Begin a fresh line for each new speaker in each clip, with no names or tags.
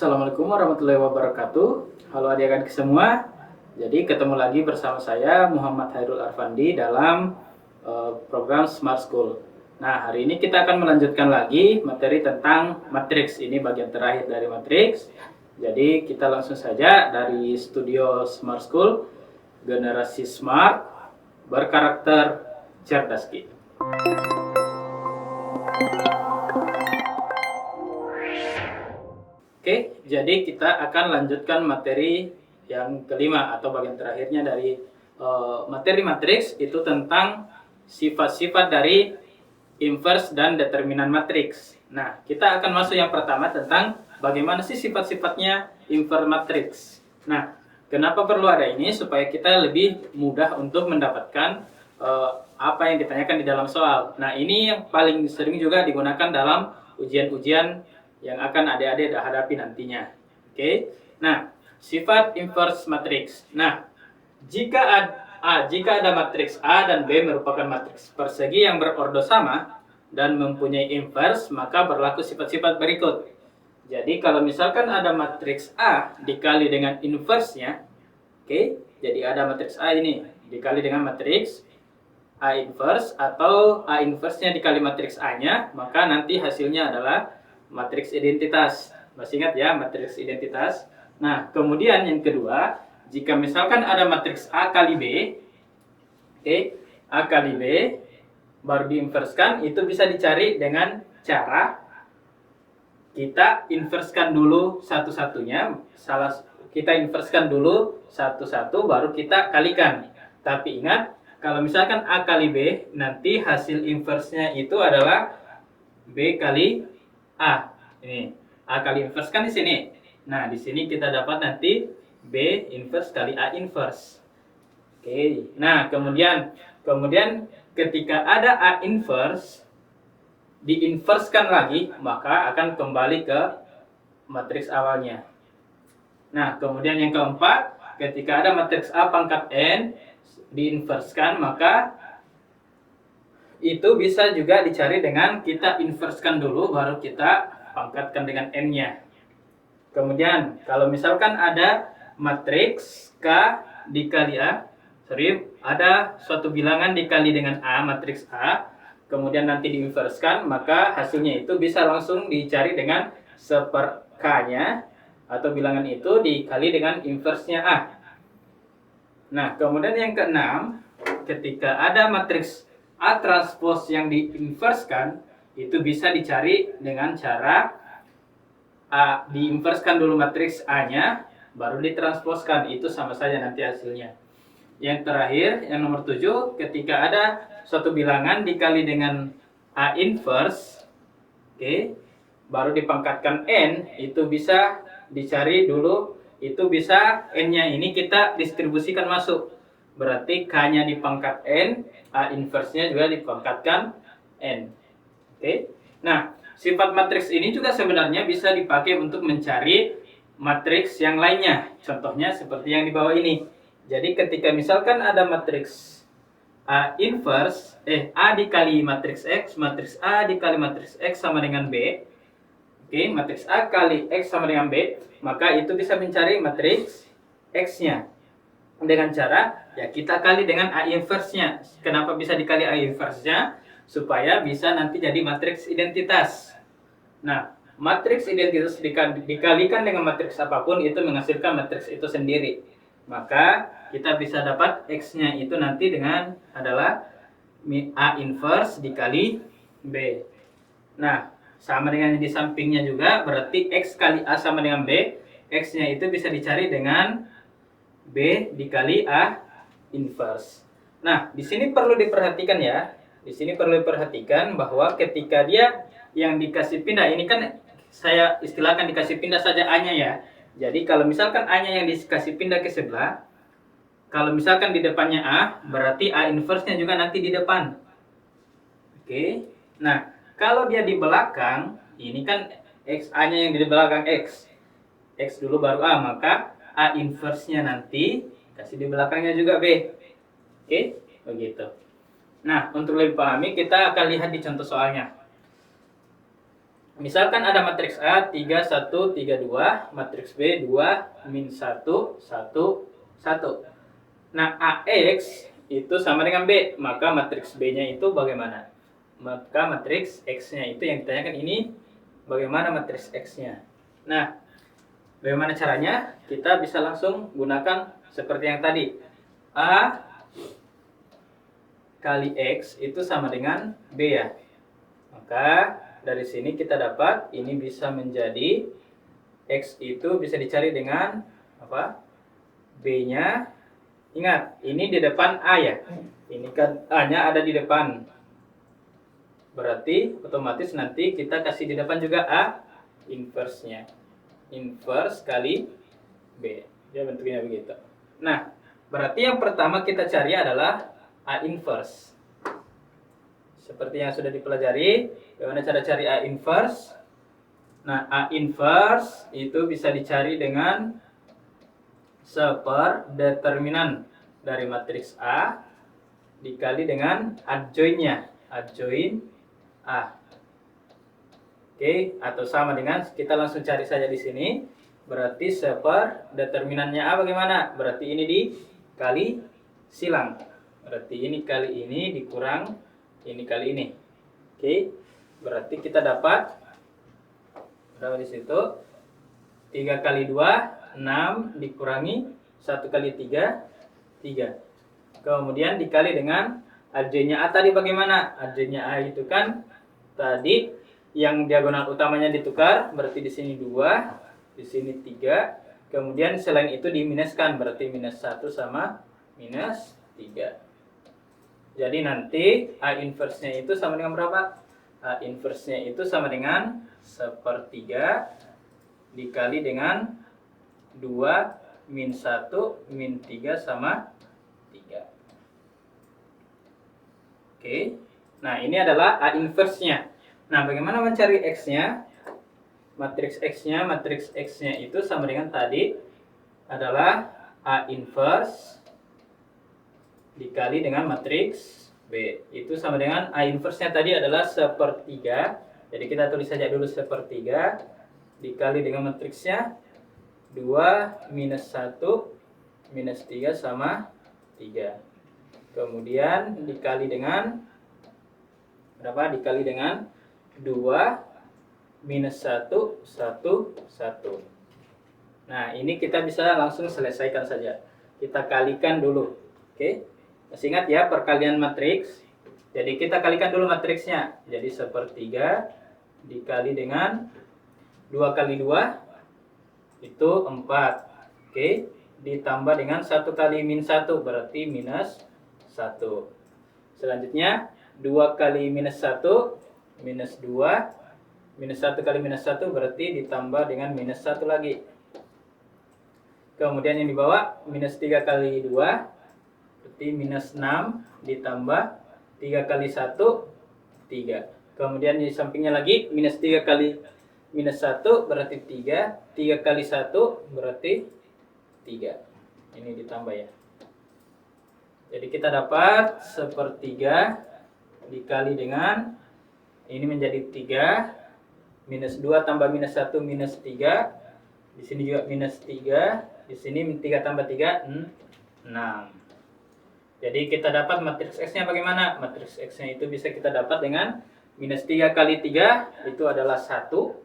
Assalamualaikum warahmatullahi wabarakatuh. Halo adik-adik semua. Jadi ketemu lagi bersama saya Muhammad Hairul Arfandi dalam program Smart School. Nah, hari ini kita akan melanjutkan lagi materi tentang matriks. Ini bagian terakhir dari matriks. Jadi kita langsung saja dari studio Smart School, generasi smart, berkarakter cerdas gitu. Oke, jadi kita akan lanjutkan materi yang kelima atau bagian terakhirnya dari materi matriks, itu tentang sifat-sifat dari inverse dan determinan matriks. Nah, kita akan masuk yang pertama tentang bagaimana sih sifat-sifatnya inverse matriks. Nah, kenapa perlu ada ini? Supaya kita lebih mudah untuk mendapatkan apa yang ditanyakan di dalam soal. Nah, ini yang paling sering juga digunakan dalam ujian-ujian yang akan adik-adik hadapi nantinya. Oke. Nah, sifat inverse matriks. Nah, jika ada matriks A dan B merupakan matriks persegi yang berordo sama dan mempunyai inverse, maka berlaku sifat-sifat berikut. Jadi kalau misalkan ada matriks A dikali dengan inverse-nya, oke, jadi ada matriks A ini dikali dengan matriks A inverse atau A inverse-nya dikali matriks A-nya, maka nanti hasilnya adalah matriks identitas. Masih ingat ya, matriks identitas. Nah, kemudian yang kedua, jika misalkan ada matriks A kali B, oke, A kali B baru diinverskan, itu bisa dicari dengan cara kita inverskan dulu satu-satunya, kita inverskan dulu satu-satu baru kita kalikan. Tapi ingat, kalau misalkan A kali B, nanti hasil inversnya itu adalah B kali A. Ini A kali inverse kan di sini. Nah, di sini kita dapat nanti B inverse kali A inverse. Oke. Nah, kemudian ketika ada A inverse diinverskan lagi, maka akan kembali ke matriks awalnya. Nah, kemudian yang keempat, ketika ada matriks A pangkat N diinverskan, maka itu bisa juga dicari dengan kita inverskan dulu baru kita pangkatkan dengan N-nya. Kemudian kalau misalkan ada matriks K dikali A, ada suatu bilangan dikali dengan A, matriks A, kemudian nanti diinverskan, maka hasilnya itu bisa langsung dicari dengan seper K-nya atau bilangan itu dikali dengan inversnya A. Nah, kemudian yang keenam, ketika ada matriks A transpose yang diinverskan, itu bisa dicari dengan cara A diinverskan dulu matriks A-nya, baru ditranspose-kan. Itu sama saja nanti hasilnya. Yang terakhir, yang nomor 7, ketika ada suatu bilangan dikali dengan A inverse, oke, baru dipangkatkan N, itu bisa dicari dulu, itu bisa N-nya ini kita distribusikan masuk. Berarti K-nya dipangkat N, A inverse-nya juga dipangkatkan N. Oke. Nah, sifat matriks ini juga sebenarnya bisa dipakai untuk mencari matriks yang lainnya. Contohnya seperti yang di bawah ini. Jadi ketika misalkan ada matriks A inverse, A dikali matriks X, matriks A dikali matriks X sama dengan B. Oke, matriks A kali X sama dengan B, maka itu bisa mencari matriks X-nya. Dengan cara, ya kita kali dengan A inverse-nya. Kenapa bisa dikali A inverse-nya? Supaya bisa nanti jadi matriks identitas. Nah, matriks identitas dikalikan dengan matriks apapun, itu menghasilkan matriks itu sendiri. Maka, kita bisa dapat X-nya itu nanti dengan adalah A inverse dikali B. Nah, sama dengan di sampingnya juga, berarti X kali A sama dengan B. X-nya itu bisa dicari dengan B dikali A inverse. Nah, di sini perlu diperhatikan ya. Di sini perlu diperhatikan bahwa ketika dia yang dikasih pindah, ini kan saya istilahkan dikasih pindah saja A-nya ya. Jadi kalau misalkan A-nya yang dikasih pindah ke sebelah, kalau misalkan di depannya A, berarti A inverse-nya juga nanti di depan. Oke. Nah, kalau dia di belakang, ini kan X A-nya yang di belakang X. X dulu baru A, maka A inverse-nya nanti kasih di belakangnya juga B. Oke, begitu. Nah, untuk lebih pahami kita akan lihat di contoh soalnya. Misalkan ada matriks A 3, 1, 3, 2, matriks B 2, min 1, 1, 1. Nah, AX itu sama dengan B, maka matriks B-nya itu bagaimana? Maka matriks X-nya itu yang ditanyakan ini, bagaimana matriks X-nya? Nah, bagaimana caranya? Kita bisa langsung gunakan seperti yang tadi. A kali X itu sama dengan B ya. Maka dari sini kita dapat ini bisa menjadi X itu bisa dicari dengan apa? B-nya. Ingat, ini di depan A ya. Ini kan A-nya ada di depan. Berarti otomatis nanti kita kasih di depan juga A inverse-nya. Inverse kali B. Ya bentuknya begitu. Nah, berarti yang pertama kita cari adalah A inverse. Seperti yang sudah dipelajari, bagaimana cara cari A inverse? Nah, A inverse itu bisa dicari dengan seperdeterminan dari matriks A dikali dengan adjoin-nya, adjoin A. Oke, atau sama dengan kita langsung cari saja di sini. Berarti seperdeterminannya A bagaimana? Berarti ini dikali silang. Berarti ini kali ini dikurang ini kali ini. Oke. Berarti kita dapat berapa di situ? 3 kali 2 6 dikurangi 1 kali 3 3. Kemudian dikali dengan adjoinnya A tadi bagaimana? Adjoinnya A itu kan tadi yang diagonal utamanya ditukar, berarti di sini 2, di sini 3. Kemudian selain itu diminuskan, berarti minus 1 sama minus 3. Jadi nanti A inverse-nya itu sama dengan berapa? A inverse-nya itu sama dengan 1/3 dikali dengan 2 min 1 min 3 sama 3. Oke. Nah, ini adalah A inverse-nya. Nah, bagaimana mencari X-nya? Matriks X-nya itu sama dengan tadi adalah A inverse dikali dengan matriks B. Itu sama dengan A inverse-nya tadi adalah 1/3. Jadi kita tulis saja dulu 1/3 dikali dengan matriksnya 2 minus 1 minus 3 sama 3. Kemudian dikali dengan berapa? Dikali dengan 2 minus 1 1 1. Nah, ini kita bisa langsung selesaikan saja. Kita kalikan dulu. Oke. Masih ingat ya perkalian matriks? Jadi kita kalikan dulu matriksnya. Jadi 1/3 dikali dengan 2 kali 2 itu 4. Oke. Ditambah dengan 1 kali min 1 berarti minus 1. Selanjutnya 2 kali minus 1 minus 2. Minus 1 kali minus 1 berarti ditambah dengan minus 1 lagi. Kemudian yang di bawah minus 3 kali 2 berarti minus 6 ditambah 3 kali 1 3. Kemudian di sampingnya lagi minus 3 kali minus 1 berarti 3. 3 kali 1 berarti 3. Ini ditambah ya. Jadi kita dapat 1/3 dikali dengan ini menjadi 3 minus 2 tambah minus 1 minus 3. Di sini juga minus 3. Di sini 3 tambah 3 6. Jadi kita dapat matriks X-nya bagaimana? Matriks X-nya itu bisa kita dapat dengan minus 3 kali 3 itu adalah 1.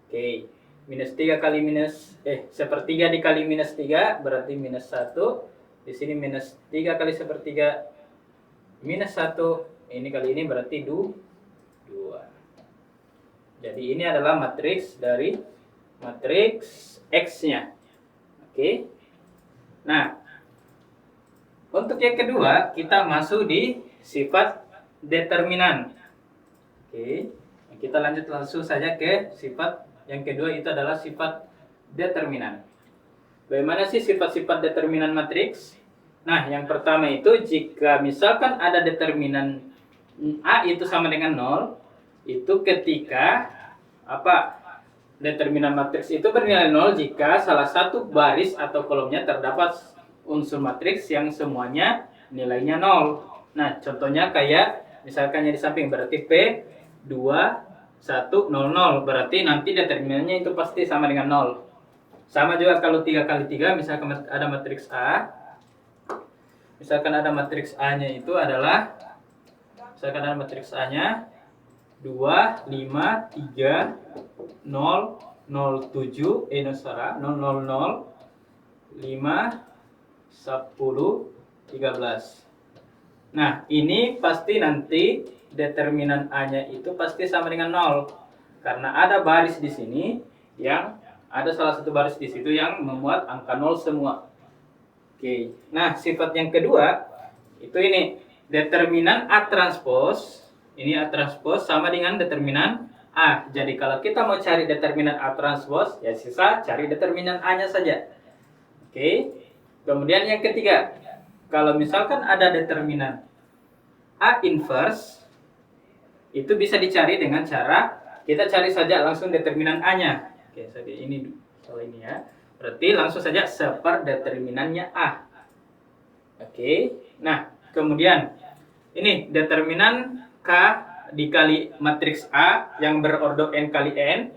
Oke. Minus 3 kali minus 1/3 dikali minus 3 berarti minus 1. Di sini minus 3 kali 1/3 minus 1. Ini kali ini berarti 2. Jadi ini adalah matriks dari matriks X-nya. Oke. Nah, untuk yang kedua, kita masuk di sifat determinan. Oke, kita lanjut langsung saja ke sifat yang kedua, itu adalah sifat determinan. Bagaimana sih sifat-sifat determinan matriks? Nah, yang pertama itu jika misalkan ada determinan A itu sama dengan 0, itu ketika apa? Determinan matriks itu bernilai 0 jika salah satu baris atau kolomnya terdapat unsur matriks yang semuanya nilainya 0. Nah, contohnya kayak misalkan yang di samping berarti P 2 1, 0, 0. Berarti nanti determinannya itu pasti sama dengan 0. Sama juga kalau 3 kali 3, misalkan ada matriks A. Misalkan ada matriks A-nya itu adalah, misalkan ada matriks A-nya 2, 5, 3, 0, 0, 7, 0, 0, 0, 5, 10, 13. Nah, ini pasti nanti determinan A-nya itu pasti sama dengan 0. Karena ada baris di sini yang ada salah satu baris di situ yang memuat angka 0 semua. Oke. Nah, sifat yang kedua itu ini determinan A transpose. Ini A transpose sama dengan determinan A. Jadi kalau kita mau cari determinan A transpose, ya sisa cari determinan A-nya saja. Oke. Kemudian yang ketiga, kalau misalkan ada determinan A inverse, itu bisa dicari dengan cara kita cari saja langsung determinan A-nya. Oke, jadi ini soal ini ya. Berarti langsung saja seperdeterminannya A. Oke. Nah, kemudian ini determinan K dikali matriks A yang berordo n kali n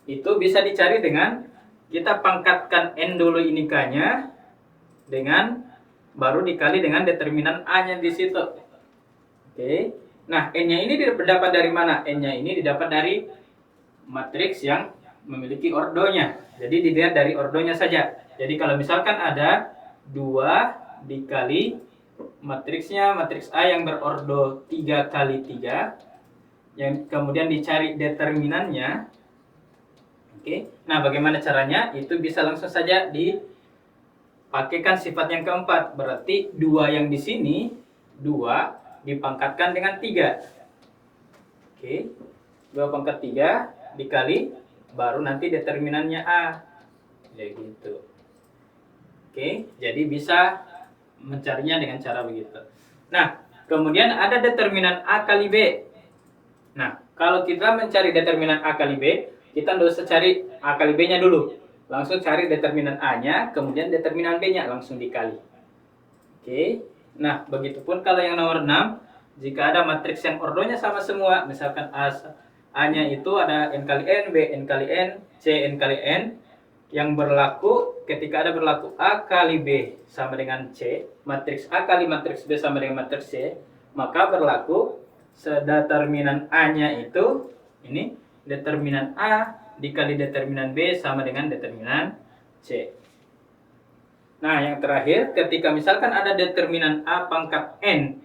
itu bisa dicari dengan kita pangkatkan n dulu ini K-nya dengan baru dikali dengan determinan A-nya di situ. Oke. Nah, n-nya ini didapat dari mana? N-nya ini didapat dari matriks yang memiliki ordonya. Jadi dilihat dari ordonya saja. Jadi kalau misalkan ada 2 dikali matriksnya, matriks A yang berordo 3 kali 3, yang kemudian dicari determinannya. Oke. Nah, bagaimana caranya? Itu bisa langsung saja dipakaikan sifat yang keempat. Berarti 2 yang di sini, 2 dipangkatkan dengan 3. Oke. 2 pangkat 3 dikali baru nanti determinannya A. Ya gitu. Oke, jadi bisa mencarinya dengan cara begitu. Nah, kemudian ada determinan A kali B. Nah, kalau kita mencari determinan A kali B, kita tidak usah cari A kali B-nya dulu. Langsung cari determinan A-nya, kemudian determinan B-nya langsung dikali. Oke. Nah, begitupun kalau yang nomor 6, jika ada matriks yang ordonya sama semua, misalkan A-nya itu ada n kali n, B n kali n, C n kali n, yang berlaku ketika ada berlaku A kali B sama dengan C, matriks A kali matriks B sama dengan matriks C, maka berlaku sedeterminan A-nya itu ini determinan A dikali determinan B sama dengan determinan C. Nah, yang terakhir ketika misalkan ada determinan A pangkat n,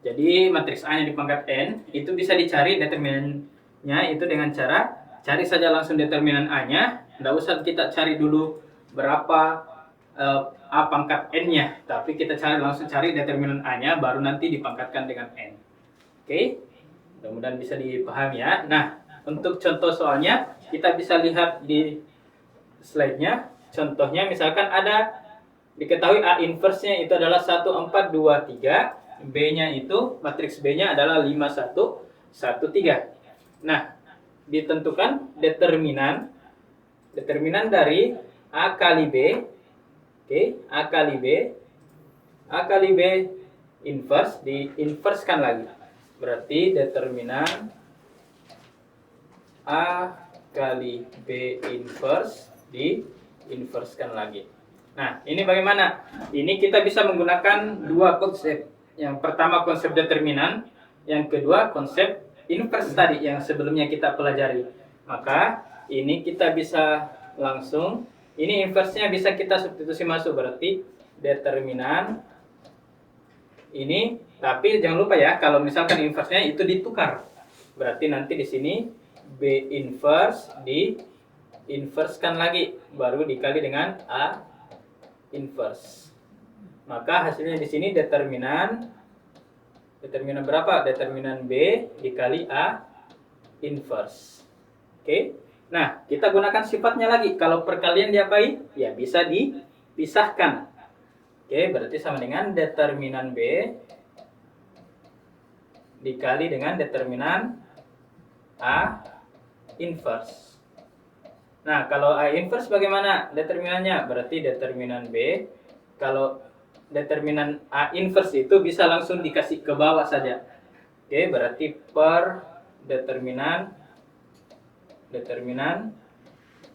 jadi matriks A-nya di pangkat n, itu bisa dicari determinannya itu dengan cara cari saja langsung determinan A-nya. Tidak usah kita cari dulu berapa A pangkat n-nya, tapi kita langsung cari determinan A-nya, baru nanti dipangkatkan dengan n. Oke, mudah-mudahan bisa dipahami ya. Nah, untuk contoh soalnya, kita bisa lihat di slide-nya. Contohnya misalkan ada, diketahui A inverse-nya itu adalah 1, 4, 2, 3. B-nya itu, matriks B-nya adalah 5, 1, 1, 3. Nah, ditentukan determinan dari A kali B. Oke, A kali B inverse diinverskan lagi. Berarti determinan A kali B inverse diinverskan lagi. Nah, ini bagaimana? Ini kita bisa menggunakan dua konsep. Yang pertama konsep determinan, yang kedua konsep inverse tadi yang sebelumnya kita pelajari. Maka ini kita bisa langsung, ini inverse-nya bisa kita substitusi masuk, berarti determinan ini, tapi jangan lupa ya, kalau misalkan inverse-nya itu ditukar. Berarti nanti di sini B inverse di-inversekan lagi, baru dikali dengan A inverse. Maka hasilnya di sini determinan berapa? Determinan B dikali A inverse. Oke. Nah, kita gunakan sifatnya lagi. Kalau perkalian diapain? Ya, bisa dipisahkan. Oke, berarti sama dengan determinan B dikali dengan determinan A inverse. Nah, kalau A inverse bagaimana determinannya? Berarti determinan B, kalau determinan A inverse itu bisa langsung dikasih ke bawah saja. Oke, berarti per determinan determinan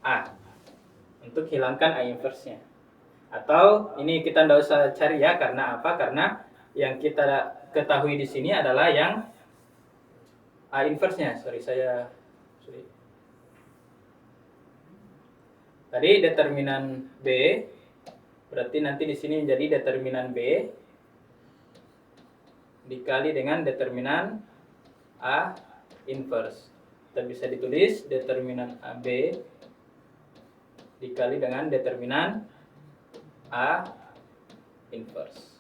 A untuk hilangkan A inverse-nya. Atau ini kita tidak usah cari ya, karena apa? Karena yang kita ketahui di sini adalah yang A inverse-nya. Tadi determinan B, berarti nanti di sini menjadi determinan B dikali dengan determinan A inverse. Kita bisa ditulis determinan AB dikali dengan determinan A inverse.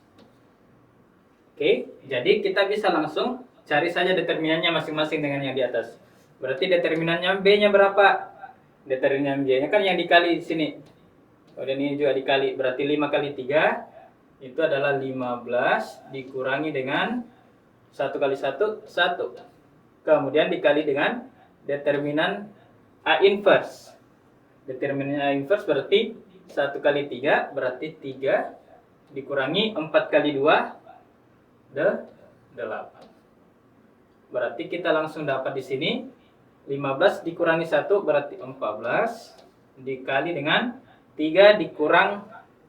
Oke, jadi kita bisa langsung cari saja determinannya masing-masing dengan yang di atas. Berarti determinannya B-nya berapa? Determinan B-nya kan yang dikali di sini. Kemudian ini juga dikali, berarti 5 kali 3 itu adalah 15 dikurangi dengan 1 kali 1, 1. Kemudian dikali dengan determinan A inverse. Determinan A inverse berarti 1 kali 3 berarti 3 dikurangi 4 kali 2, 8. Berarti kita langsung dapat di sini 15 dikurangi 1 berarti 14 dikali dengan 3 dikurang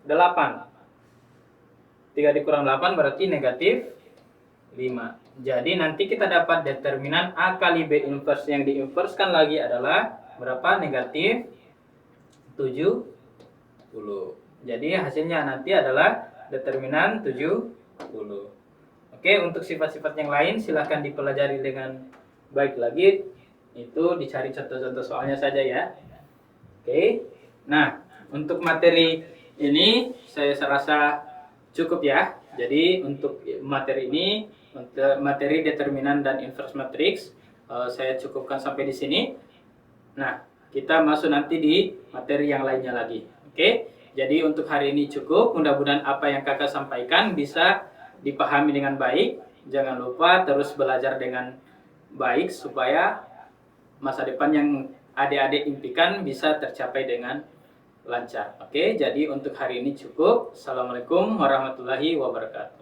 8. 3 dikurang 8 berarti negatif 5. Jadi nanti kita dapat determinan A kali B inverse yang diinverskan lagi adalah berapa? Negatif 70. Jadi hasilnya nanti adalah determinan 70. Oke, untuk sifat-sifat yang lain silahkan dipelajari dengan baik lagi. Itu dicari contoh-contoh soalnya saja ya. Oke. Nah, untuk materi ini saya rasa cukup ya. Jadi untuk materi ini, untuk materi determinan dan inverse matrix, saya cukupkan sampai di sini. Nah, kita masuk nanti di materi yang lainnya lagi. Oke. Jadi untuk hari ini cukup. Mudah-mudahan apa yang kakak sampaikan bisa dipahami dengan baik. Jangan lupa terus belajar dengan baik supaya masa depan yang adik-adik impikan bisa tercapai dengan lancar. Oke, jadi untuk hari ini cukup. Assalamualaikum warahmatullahi wabarakatuh.